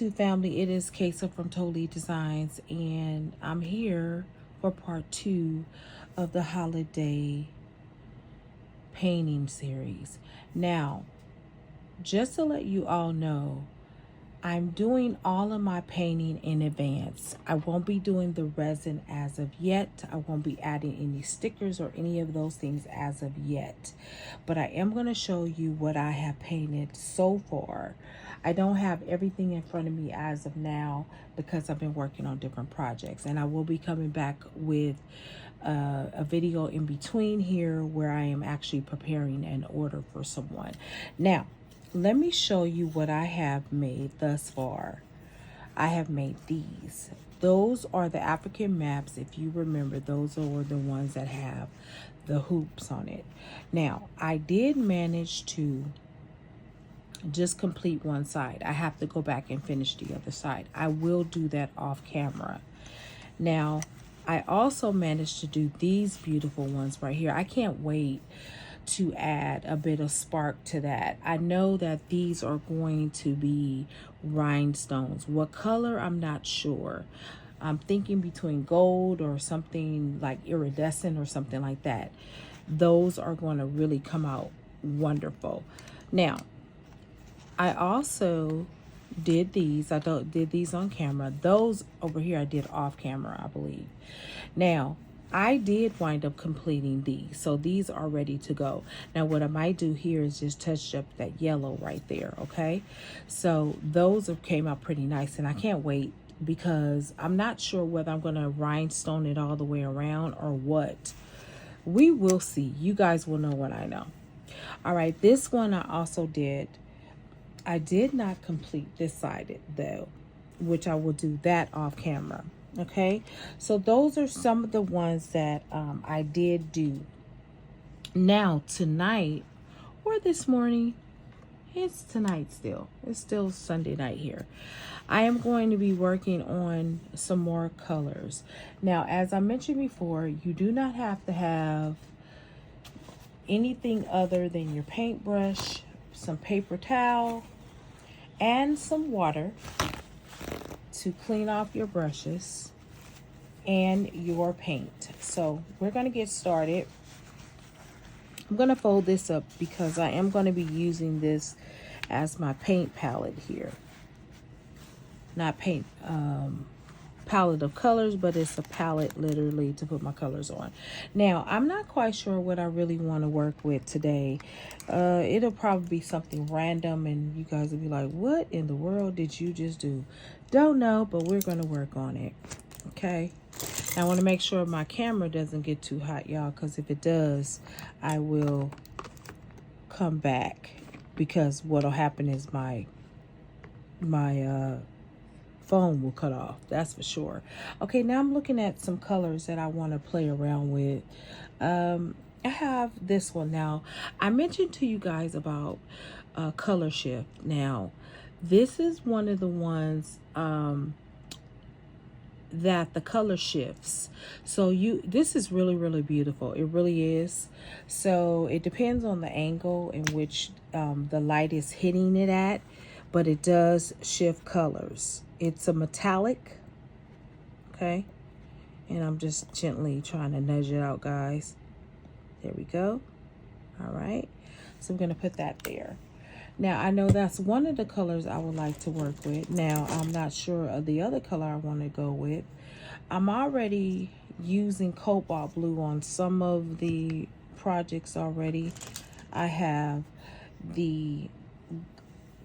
YouTube family, it is Kasa from Totally Designs, and I'm here for part 2 of the holiday painting series. Now, just to let you all know, I'm doing all of my painting in advance. I won't be doing the resin as of yet. I won't be adding any stickers or any of those things as of yet. But I am going to show you what I have painted so far. I don't have everything in front of me as of now because I've been working on different projects. And I will be coming back with a video in between here where I am actually preparing an order for someone. Now, let me show you what I have made thus far. I have made these. Those are the African maps. If you remember, those are the ones that have the hoops on it. Now, I did manage to just complete one side. I have to go back and finish the other side. I will do that off camera. Now, I also managed to do these beautiful ones right here. I can't wait to add a bit of spark to that. I know that these are going to be rhinestones. What color, I'm not sure. I'm thinking between gold or something like iridescent or something like that. Those are going to really come out wonderful. Now, I also did these. did these on camera. Those over here I did off camera, I believe. Now, I did wind up completing these, so these are ready to go. Now, what I might do here is just touch up that yellow right there, okay? So those came out pretty nice, and I can't wait because I'm not sure whether I'm going to rhinestone it all the way around or what. We will see. You guys will know when I know. All right, this one I also did. I did not complete this side, though, which I will do that off camera. Okay, so those are some of the ones that I did do. Now, tonight or this morning, it's tonight still. It's still Sunday night here. I am going to be working on some more colors. Now, as I mentioned before, you do not have to have anything other than your paintbrush, some paper towel, and some water to clean off your brushes and your paint. So we're going to get started. I'm going to fold this up because I am going to be using this as my paint palette here. Not paint palette of colors, but it's a palette literally to put my colors on. Now, I'm not quite sure what I really want to work with today. It'll probably be something random and you guys will be like, what in the world did you just do? Don't know, but we're going to work on it. Okay. Now, I want to make sure my camera doesn't get too hot, y'all, because if it does, I will come back because what'll happen is my phone will cut off. That's for sure. Okay, now I'm looking at some colors that I want to play around with. I have this one. Now, I mentioned to you guys about color shift. Now, this is one of the ones that the color shifts. So this is really, really beautiful. It really is. So it depends on the angle in which the light is hitting it at, but it does shift colors. It's a metallic, okay? And I'm just gently trying to nudge it out, guys. There we go. All right. So I'm going to put that there. Now, I know that's one of the colors I would like to work with. Now, I'm not sure of the other color I want to go with. I'm already using cobalt blue on some of the projects already. I have the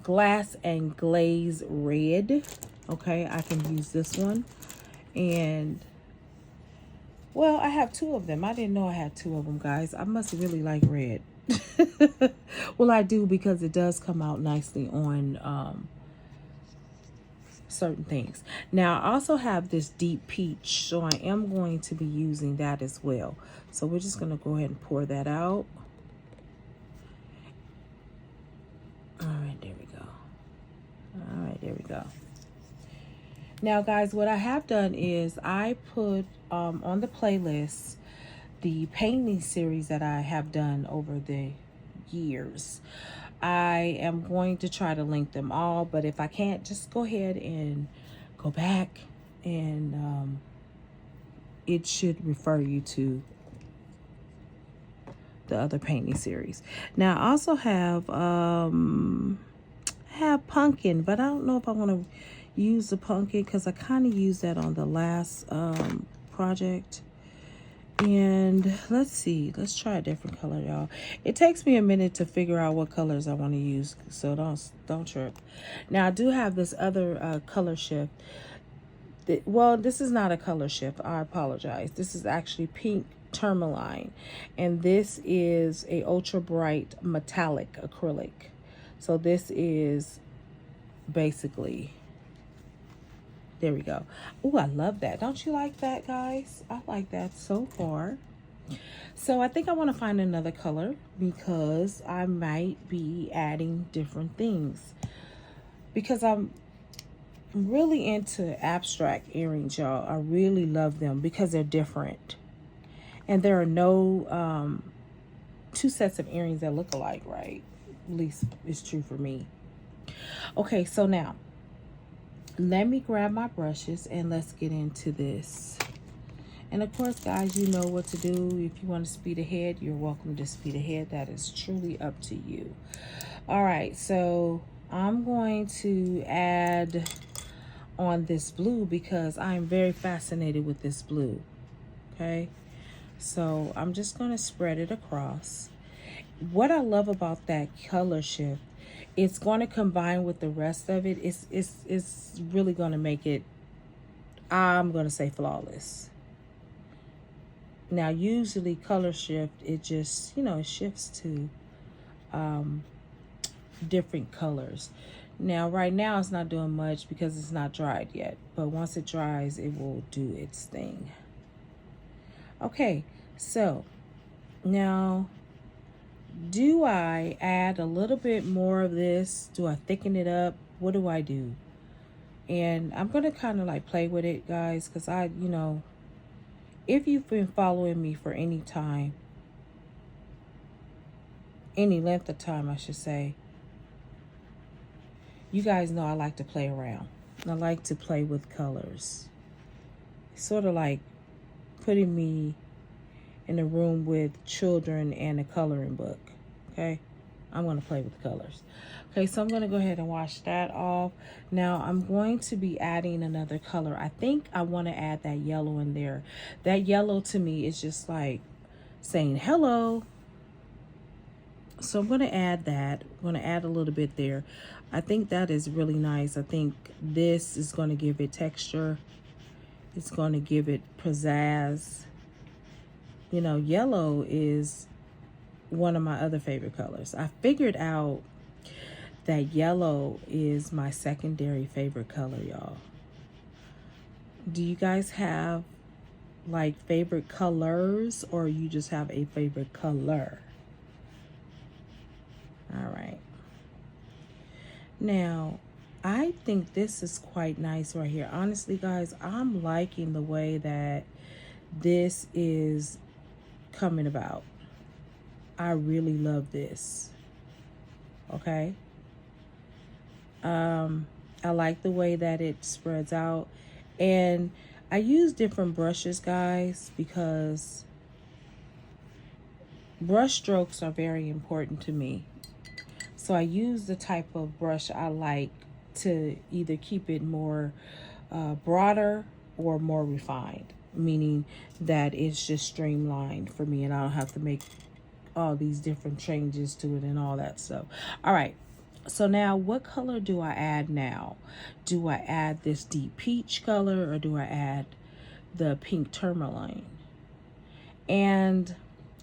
glass and glaze red. Okay, I can use this one. And, well, I have two of them. I didn't know I had two of them, guys. I must really like red. Well, I do because it does come out nicely on certain things. Now, I also have this deep peach, so I am going to be using that as well. So we're just going to go ahead and pour that out. All right, there we go. All right, there we go. Now, guys, what I have done is I put on the playlist the painting series that I have done over the years. I am going to try to link them all, but if I can't, just go ahead and go back and it should refer you to the other painting series. Now I also have pumpkin, but I don't know if I want to use the pumpkin because I kind of used that on the last project. And let's see, let's try a different color, y'all. It takes me a minute to figure out what colors I want to use, so don't trip. Now I do have this other color shift. Well, this is not a color shift, I apologize. This is actually pink tourmaline, and this is a ultra bright metallic acrylic. So this is basically, there we go. Oh, I love that. Don't you like that, guys? I like that so far. So I think I want to find another color because I might be adding different things, because I'm really into abstract earrings, y'all. I really love them because they're different, and there are no two sets of earrings that look alike, right? At least it's true for me. Okay, so now let me grab my brushes and let's get into this. And of course, guys, you know what to do. If you want to speed ahead, you're welcome to speed ahead. That is truly up to you. All right, so I'm going to add on this blue because I'm very fascinated with this blue. Okay, so I'm just going to spread it across. What I love about that color shift, it's going to combine with the rest of it. It's really going to make it, I'm going to say, flawless. Now, usually color shift, it just, it shifts to different colors. Now, right now, it's not doing much because it's not dried yet. But once it dries, it will do its thing. Okay, so now, do I add a little bit more of this? Do I thicken it up? What do I do? And I'm going to kind of like play with it, guys, because if you've been following me for any time, any length of time, I should say, you guys know I like to play around. I like to play with colors. It's sort of like putting me in a room with children and a coloring book. Okay, I'm going to play with colors. Okay, so I'm going to go ahead and wash that off. Now I'm going to be adding another color. I think I want to add that yellow in there. That yellow to me is just like saying hello. So I'm going to add that. I'm going to add a little bit there. I think that is really nice. I think this is going to give it texture. It's going to give it pizzazz. Yellow is one of my other favorite colors. I figured out that yellow is my secondary favorite color, y'all. Do you guys have like favorite colors, or you just have a favorite color? All right. Now, I think this is quite nice right here. Honestly, guys, I'm liking the way that this is coming about. I really love this. Okay. I like the way that it spreads out, and I use different brushes, guys, because brush strokes are very important to me. So I use the type of brush I like to either keep it more broader or more refined, meaning that it's just streamlined for me and I don't have to make all these different changes to it and all that stuff. All right. So now what color do I add now? Do I add this deep peach color, or do I add the pink tourmaline? And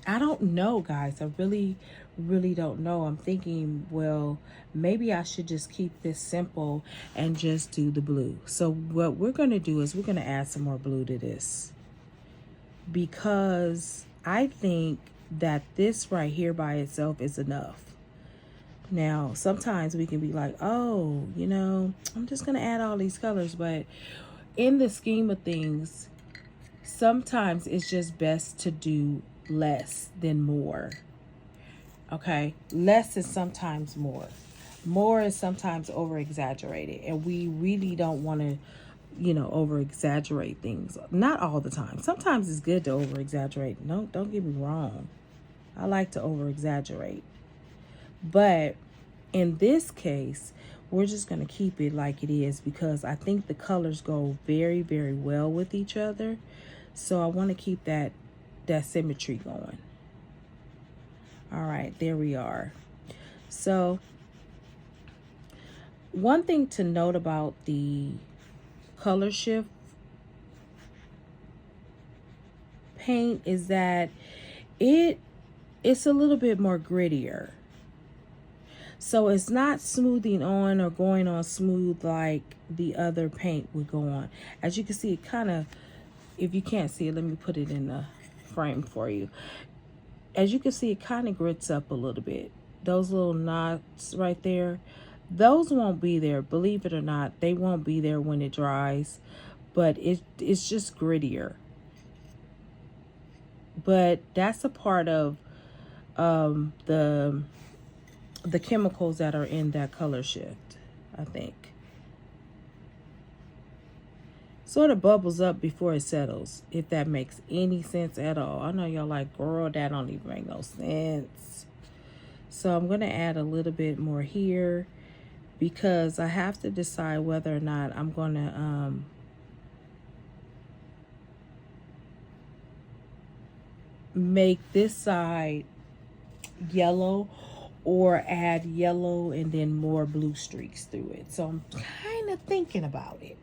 I don't know, guys. I really don't know. I'm thinking, well, maybe I should just keep this simple and just do the blue. So what we're going to do is we're going to add some more blue to this, because I think that this right here by itself is enough. Now, sometimes we can be like, oh, I'm just going to add all these colors. But in the scheme of things, sometimes it's just best to do less than more. Okay, less is sometimes more. More is sometimes over exaggerated, and we really don't want to, over exaggerate things. Not all the time. Sometimes it's good to over exaggerate. No, don't get me wrong. I like to over exaggerate. But in this case, we're just going to keep it like it is because I think the colors go very, very well with each other. So I want to keep that symmetry going. All right, there we are. So one thing to note about the color shift paint is that it's a little bit more grittier. So it's not smoothing on or going on smooth like the other paint would go on. As you can see, it kind of, if you can't see it, let me put it in the frame for you. As you can see, it kind of grits up a little bit. Those little knots right there, those won't be there. Believe it or not, they won't be there when it dries, but it's just grittier. But that's a part of the chemicals that are in that color shift, I think. Sort of bubbles up before it settles, if that makes any sense at all. I know y'all like, girl, that don't even make no sense. So I'm going to add a little bit more here because I have to decide whether or not I'm going to make this side yellow or add yellow and then more blue streaks through it. So I'm kind of thinking about it.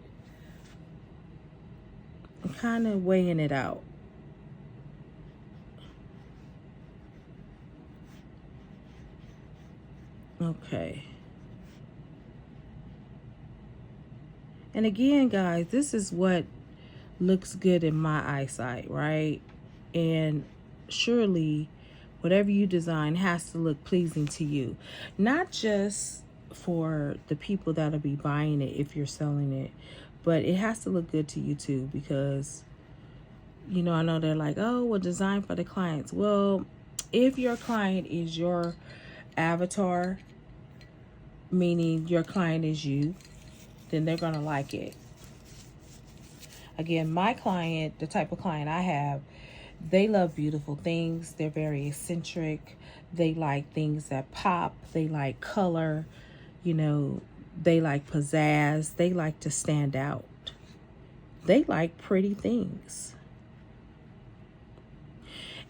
I'm kind of weighing it out. Okay. And again, guys, this is what looks good in my eyesight, right? And surely whatever you design has to look pleasing to you. Not just for the people that'll be buying it if you're selling it, but it has to look good to you too, because I know they're like, oh, well, design for the clients. Well, if your client is your avatar, meaning your client is you, then they're gonna like it. Again, my client, the type of client I have, they love beautiful things. They're very eccentric. They like things that pop. They like color. They like pizzazz. They like to stand out. They like pretty things.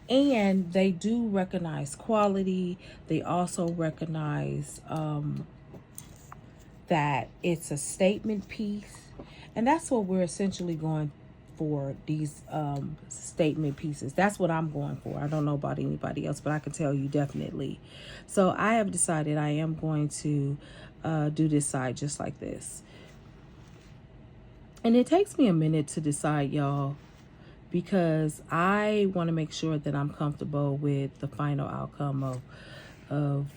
And they do recognize quality. They also recognize that it's a statement piece. And that's what we're essentially going for, these statement pieces. That's what I'm going for. I don't know about anybody else, but I can tell you definitely. So I have decided I am going to do this side just like this. And it takes me a minute to decide, y'all, because I want to make sure that I'm comfortable with the final outcome of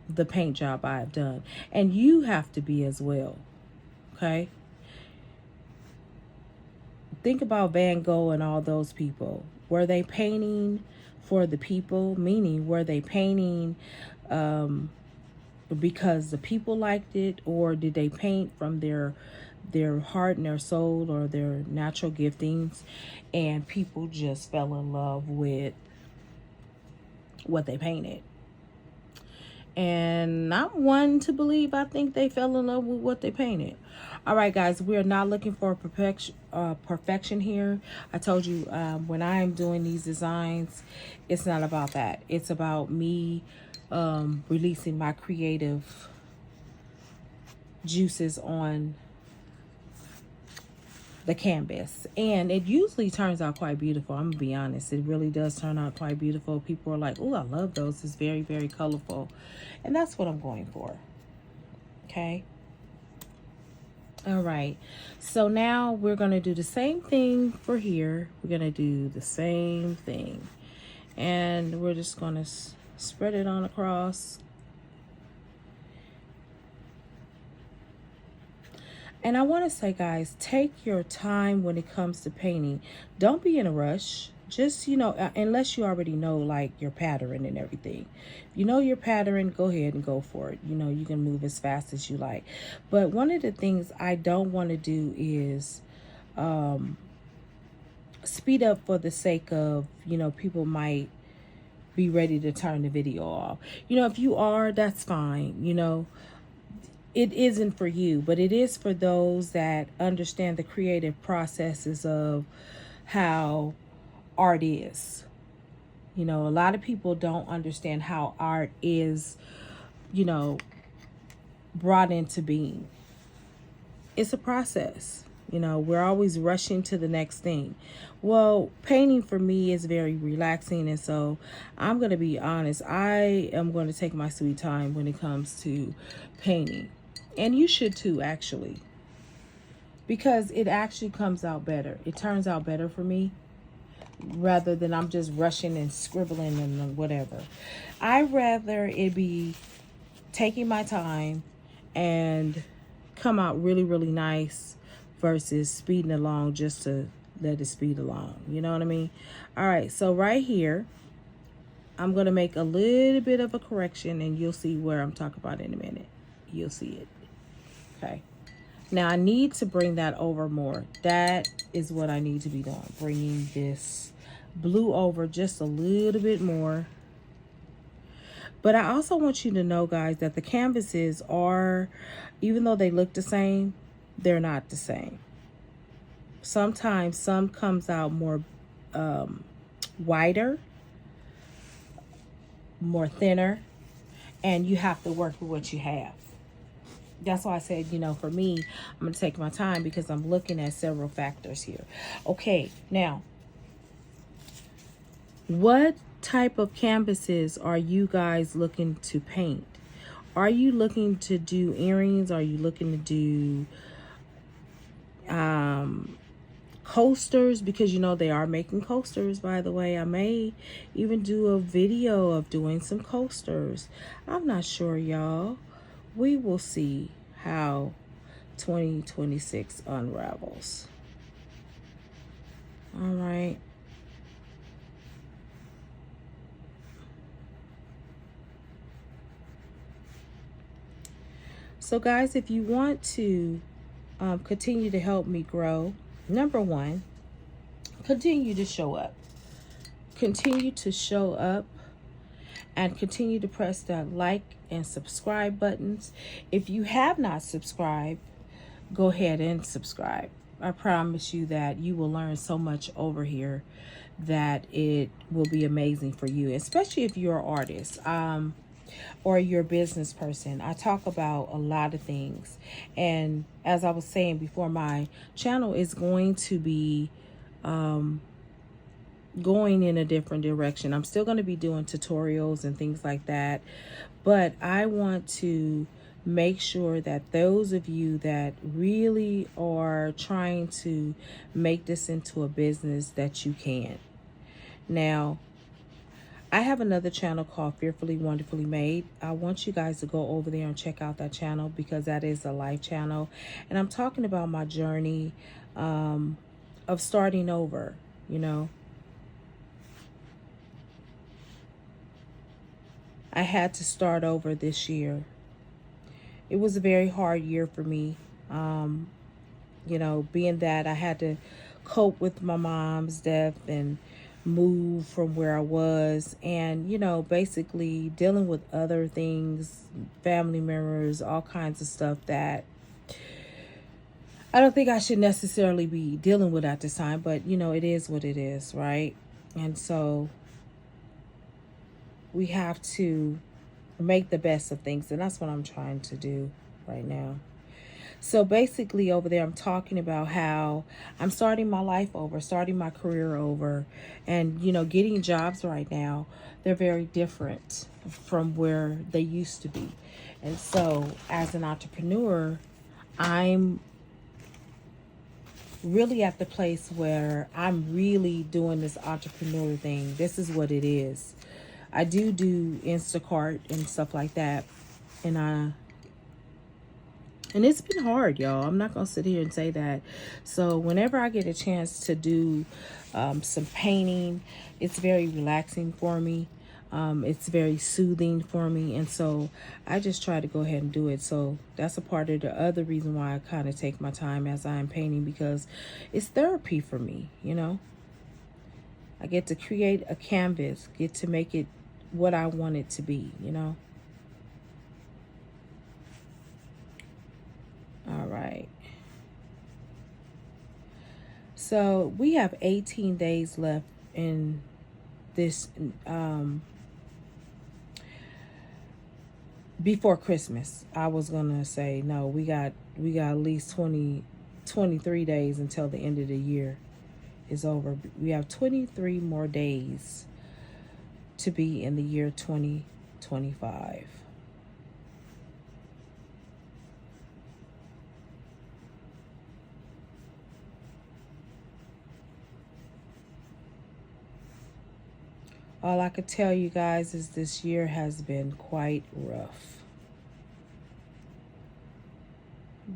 the paint job I have done. And you have to be as well, okay? Think about Van Gogh and all those people. Were they painting for the people? Meaning, were they painting because the people liked it, or did they paint from their heart and their soul or their natural giftings, and people just fell in love with what they painted? And I'm one to believe, I think they fell in love with what they painted. All right, guys, we are not looking for perfection here. I told you when I am doing these designs, it's not about that. It's about me releasing my creative juices on the canvas, and it usually turns out quite beautiful. I'm gonna be honest, it really does turn out quite beautiful. People are like, oh, I love those, it's very, very colorful, and that's what I'm going for. Okay, all right, so now we're gonna do the same thing for here. We're gonna do the same thing, and we're just gonna spread it on across. And I want to say, guys, take your time when it comes to painting. Don't be in a rush. Just, you know, unless you already know like your pattern and everything. If you know your pattern, go ahead and go for it. You know, you can move as fast as you like. But one of the things I don't want to do is speed up for the sake of, you know, people might be ready to turn the video off. You know, if you are, that's fine. You know, it isn't for you, but it is for those that understand the creative processes of how art is. You know, a lot of people don't understand how art is, you know, brought into being. It's a process. You know, we're always rushing to the next thing. Well, painting for me is very relaxing. And so I'm going to be honest, I am going to take my sweet time when it comes to painting. And you should too, actually. Because it actually comes out better. It turns out better for me rather than I'm just rushing and scribbling and whatever. I'd rather it be taking my time and come out really, really nice versus speeding along just to let it speed along. You know what I mean? All right, so right here, I'm going to make a little bit of a correction and you'll see where I'm talking about in a minute. You'll see it. Okay. Now I need to bring that over more. That is what I need to be doing. Bringing this blue over just a little bit more. But I also want you to know, guys, that the canvases are, even though they look the same, they're not the same. Sometimes some comes out more wider, more thinner, and you have to work with what you have. That's why I said, you know, for me, I'm going to take my time because I'm looking at several factors here. Okay, now, what type of canvases are you guys looking to paint? Are you looking to do earrings? Are you looking to do coasters? Because, you know, they are making coasters, by the way. I may even do a video of doing some coasters. I'm not sure, y'all. We will see how 2026 unravels. All right. So, guys, if you want to continue to help me grow, number one, continue to show up. Continue to show up. And continue to press that like and subscribe buttons. If you have not subscribed, go ahead and subscribe. I promise you that you will learn so much over here that it will be amazing for you, especially if you're an artist or you're a business person. I talk about a lot of things. And as I was saying before, my channel is going to be going in a different direction. I'm still going to be doing tutorials and things like that, but I want to make sure that those of you that really are trying to make this into a business, that you can. Now, I have another channel called Fearfully Wonderfully Made. I want you guys to go over there and check out that channel because that is a live channel. And I'm talking about my journey of starting over, you know. I had to start over this year. It was a very hard year for me. You know, being that I had to cope with my mom's death and move from where I was and, you know, basically dealing with other things, family members, all kinds of stuff that I don't think I should necessarily be dealing with at this time, but, you know, it is what it is, right? And so we have to make the best of things, and that's what I'm trying to do right now. So basically over there, I'm talking about how I'm starting my life over, starting my career over, and, you know, getting jobs right now, they're very different from where they used to be. And so as an entrepreneur, I'm really at the place where I'm really doing this entrepreneur thing. This is what it is. I do Instacart and stuff like that. And And it's been hard, y'all. I'm not going to sit here and say that. So whenever I get a chance to do some painting, it's very relaxing for me. It's very soothing for me. And so I just try to go ahead and do it. So that's a part of the other reason why I kind of take my time as I'm painting, because it's therapy for me, you know. I get to create a canvas, get to make it what I want it to be, you know. All right. So we have 18 days left in this before Christmas. I was gonna say no, we got at least 23 days until the end of the year is over. We have 23 more days to be in the year 2025. All I could tell you guys is this year has been quite rough.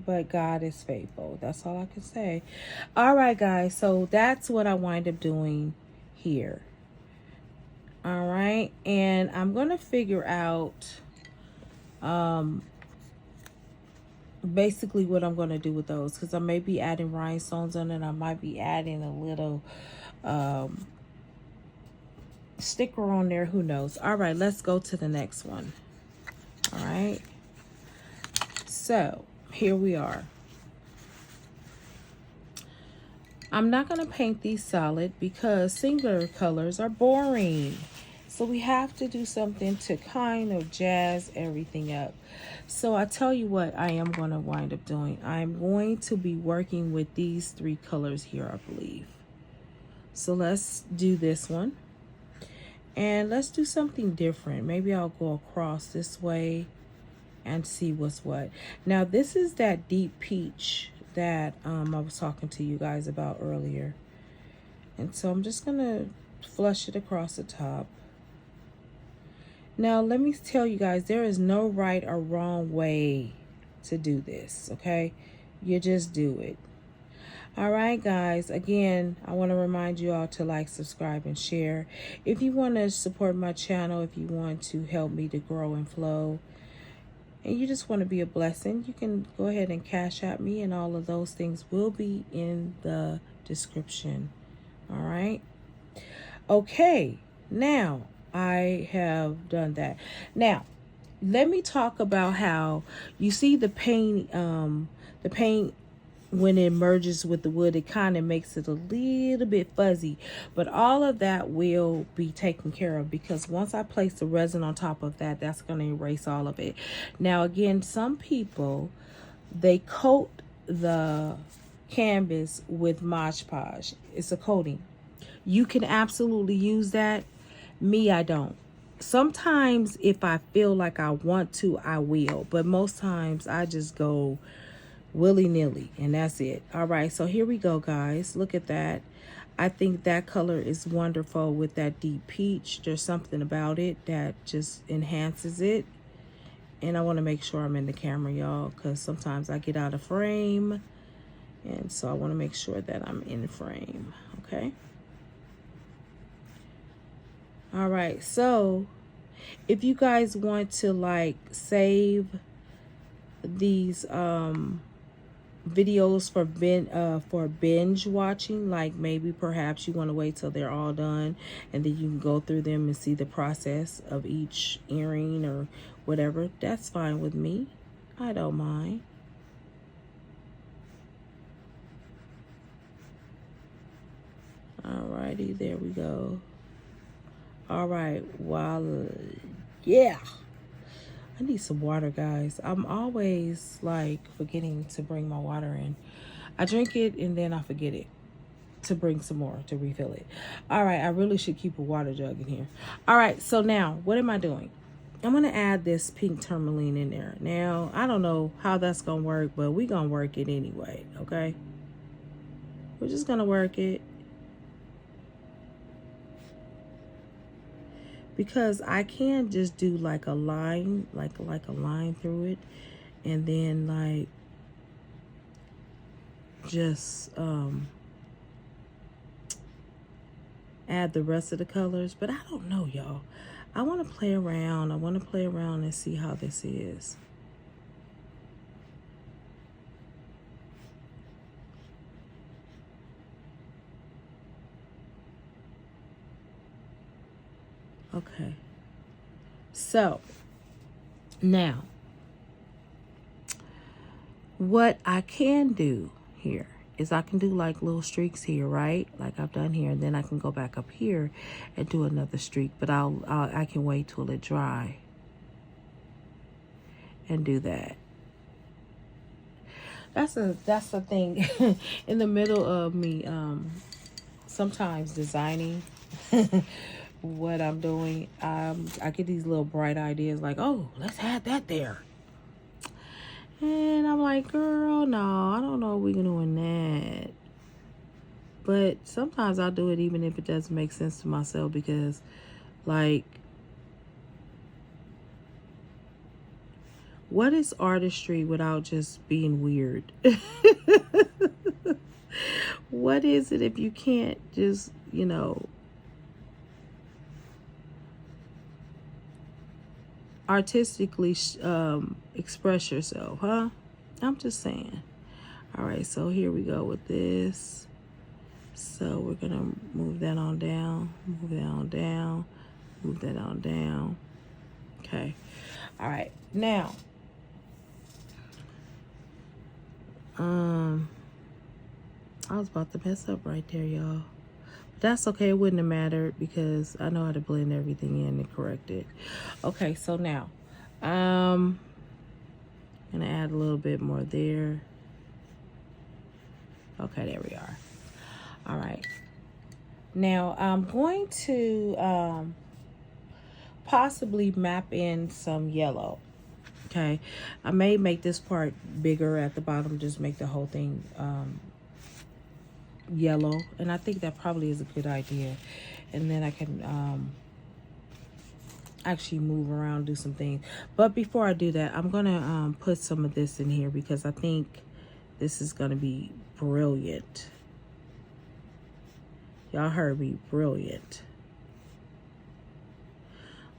But God is faithful. That's all I can say. All right, guys. So that's what I wind up doing here. All right. And I'm going to figure out basically what I'm going to do with those, because I may be adding rhinestones on it. I might be adding a little sticker on there. Who knows? All right. Let's go to the next one. All right. So here we are. I'm not going to paint these solid because singular colors are boring. So we have to do something to kind of jazz everything up. So I tell you what I am going to wind up doing. I'm going to be working with these three colors here, I believe. So let's do this one. And let's do something different. Maybe I'll go across this way and see what's what. Now this is that deep peach that I was talking to you guys about earlier. And so I'm just gonna flush it across the top. Now let me tell you guys, there is no right or wrong way to do this, okay? You just do it. All right, guys, again, I want to remind you all to like, subscribe, and share. If you want to support my channel, if you want to help me to grow and flow, and you just want to be a blessing, you can go ahead and cash at me, and all of those things will be in the description. All right. Okay. Now I have done that. Now let me talk about how you see the paint, when it merges with the wood, it kind of makes it a little bit fuzzy, but all of that will be taken care of, because once I place the resin on top of that, that's going to erase all of it. Now again, some people, they coat the canvas with Mod Podge. It's a coating. You can absolutely use that. Me, I don't. Sometimes if I feel like I want to, I will, but most times I just go willy-nilly, and that's it. All right, so here we go, guys. Look at that. I think that color is wonderful with that deep peach. There's something about it that just enhances it. And I want to make sure I'm in the camera, y'all, because sometimes I get out of frame, and so I want to make sure that I'm in frame. Okay. All right, so if you guys want to like save these videos for binge watching, like maybe perhaps you want to wait till they're all done and then you can go through them and see the process of each earring or whatever, that's fine with me. I don't mind. Alrighty, there we go. All right, well, yeah, I need some water, guys. I'm always like forgetting to bring my water in. I drink it and then I forget it to bring some more to refill it. All right, I really should keep a water jug in here. All right, so now what am I doing? I'm going to add this pink tourmaline in there. Now, I don't know how that's going to work, but we're going to work it anyway, okay? We're just going to work it. Because I can just do like a line, like a line through it, and then like just add the rest of the colors, but I don't know, y'all. I want to play around. I want to play around and see how this is. Okay. So, now, what I can do here is I can do like little streaks here, right? Like I've done here, and then I can go back up here and do another streak, but I can wait till it dry and do that. That's the thing in the middle of me sometimes designing what I'm doing. I get these little bright ideas like, oh, let's add that there. And I'm like, girl, no, I don't know if we're doing that. But sometimes I'll do it even if it doesn't make sense to myself, because, like, what is artistry without just being weird? What is it if you can't just, you know, artistically express yourself, huh? I'm just saying. All right, so here we go with this. So we're gonna move that on down, move that on down, move that on down. Okay. All right, now I was about to mess up right there, y'all. That's okay, it wouldn't have mattered because I know how to blend everything in and correct it. Okay, so now I'm gonna add a little bit more there. Okay, there we are. All right, now I'm going to possibly map in some yellow. Okay, I may make this part bigger at the bottom, just make the whole thing yellow, and I think that probably is a good idea. And then I can actually move around, do some things. But before I do that, I'm gonna put some of this in here because I think this is gonna be brilliant. Y'all heard me, brilliant.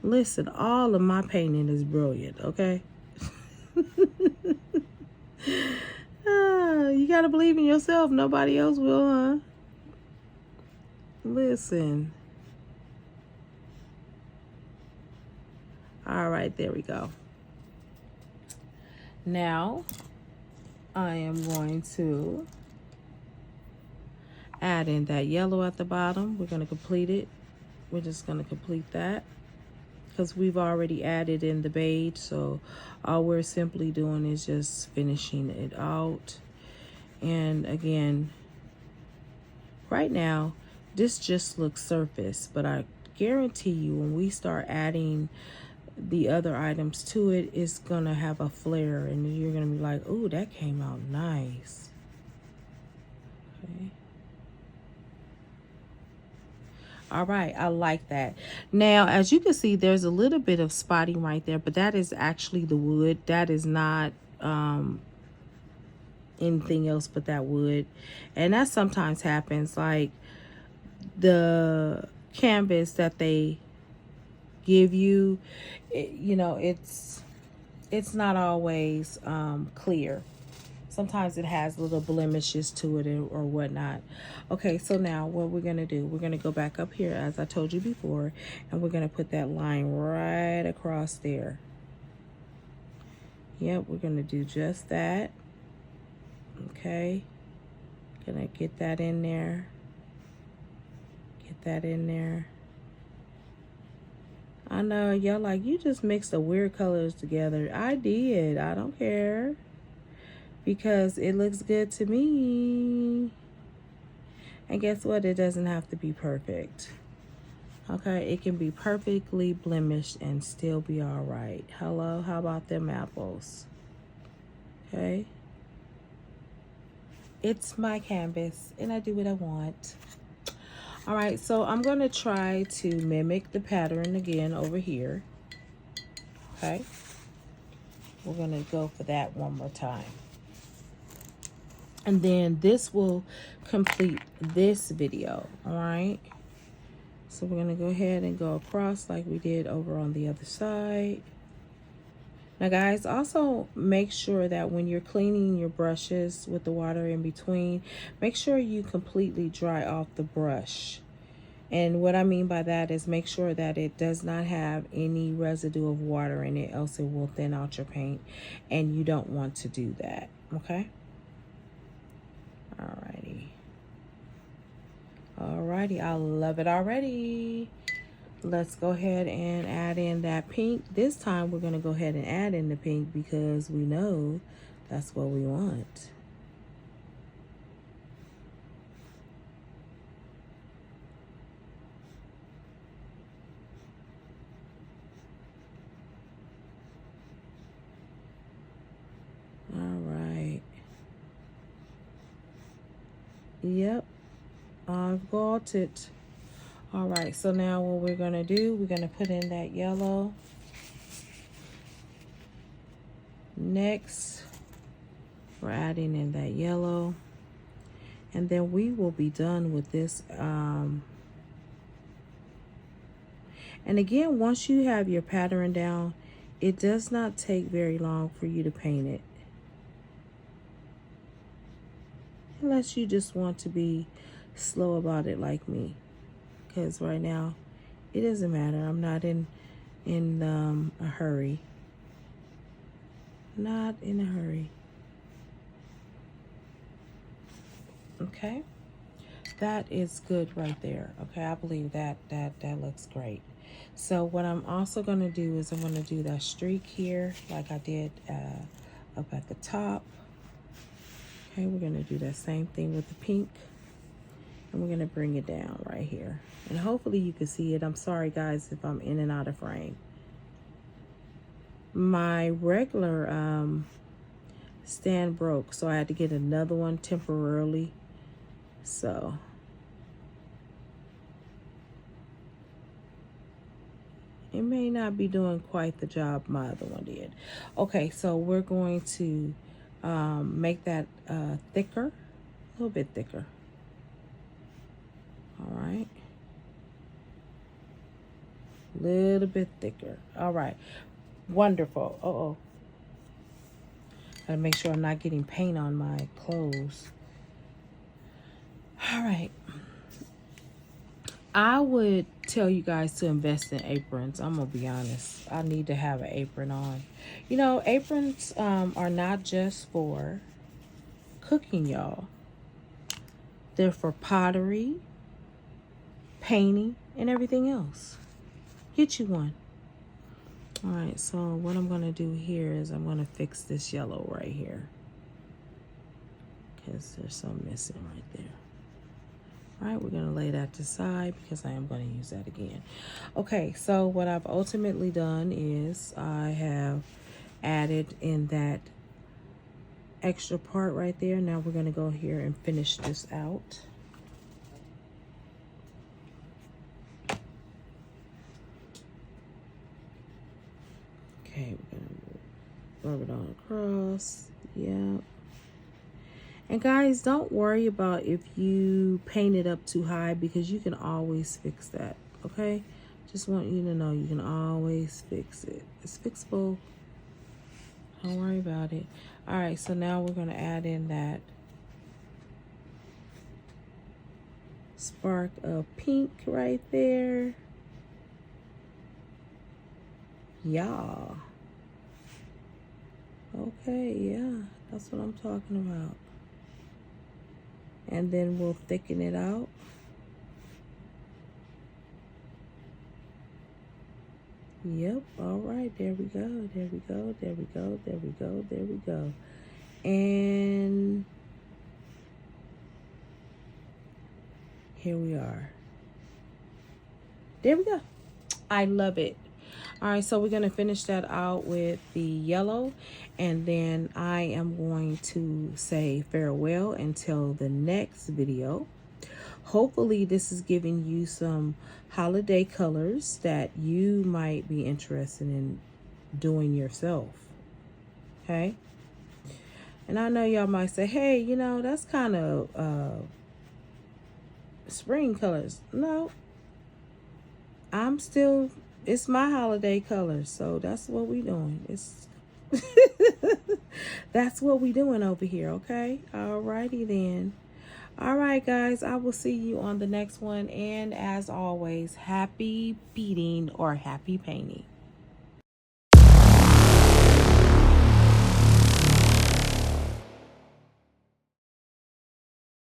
Listen, all of my painting is brilliant, okay? You gotta believe in yourself. Nobody else will, huh? Listen. All right, there we go. Now, I am going to add in that yellow at the bottom. We're gonna complete it. We're just gonna complete that because we've already added in the beige. So all we're simply doing is just finishing it out. And again, right now, this just looks surface, but I guarantee you when we start adding the other items to it, it's gonna have a flare and you're gonna be like, oh, that came out nice. Okay. All right, I like that. Now, as you can see, there's a little bit of spotting right there, but that is actually the wood. That is not anything else but that wood. And that sometimes happens, like the canvas that they give you, you know, it's not always clear. Sometimes it has little blemishes to it or whatnot. Okay, so now what we're gonna do, we're gonna go back up here as I told you before, and we're gonna put that line right across there. Yep, we're gonna do just that. Okay, gonna get that in there, get that in there. I know y'all like, you just mixed the weird colors together. I did. I don't care because it looks good to me. And guess what? It doesn't have to be perfect. Okay, it can be perfectly blemished and still be all right. Hello, how about them apples? Okay. It's my canvas and I do what I want. All right, so I'm going to try to mimic the pattern again over here. Okay. We're going to go for that one more time. And then this will complete this video, all right? So we're gonna go ahead and go across like we did over on the other side. Now guys, also make sure that when you're cleaning your brushes with the water in between, make sure you completely dry off the brush. And what I mean by that is make sure that it does not have any residue of water in it, else it will thin out your paint, and you don't want to do that, okay? Alrighty. Alrighty, I love it already. Let's go ahead and add in that pink. This time we're gonna go ahead and add in the pink because we know that's what we want. Alright. Yep, I've got it. All right, so now what we're gonna do, we're gonna put in that yellow. Next, we're adding in that yellow. And then we will be done with this. And again, once you have your pattern down, it does not take very long for you to paint it. Unless you just want to be slow about it like me. Because right now, it doesn't matter. I'm not in a hurry. Not in a hurry. Okay, that is good right there. Okay, I believe that looks great. So what I'm also going to do is I'm going to do that streak here, like I did up at the top. Okay, we're going to do that same thing with the pink. And we're going to bring it down right here. And hopefully you can see it. I'm sorry, guys, if I'm in and out of frame. My regular stand broke, so I had to get another one temporarily. So it may not be doing quite the job my other one did. Okay, so we're going to make that thicker, a little bit thicker. All right, a little bit thicker. All right, wonderful. Uh-oh, gotta make sure I'm not getting paint on my clothes. All right, I would tell you guys to invest in aprons. I'm gonna be honest, I need to have an apron on. You know, aprons are not just for cooking, y'all. They're for pottery, painting, and everything else. Get you one. All right, so what I'm gonna do here is I'm gonna fix this yellow right here because there's some missing right there. All right, we're gonna lay that to the side because I am gonna use that again. Okay, so what I've ultimately done is I have added in that extra part right there. Now we're gonna go here and finish this out. Okay, we're gonna rub it on across. Yep. And guys, don't worry about if you paint it up too high because you can always fix that, okay? Just want you to know you can always fix it. It's fixable. Don't worry about it. All right, so now we're gonna add in that spark of pink right there. Yeah. Okay, yeah, that's what I'm talking about. And then we'll thicken it out. Yep, all right, there we go, there we go, there we go, there we go, there we go. And here we are. There we go. I love it. All right, so we're going to finish that out with the yellow, and then I am going to say farewell until the next video. Hopefully this is giving you some holiday colors that you might be interested in doing yourself. Okay? And I know y'all might say, hey, you know, that's kind of spring colors. No, I'm still, it's my holiday colors. So that's what we doing. It's that's what we doing over here, okay? Alrighty then. All right, guys, I will see you on the next one. And as always, happy beading or happy painting.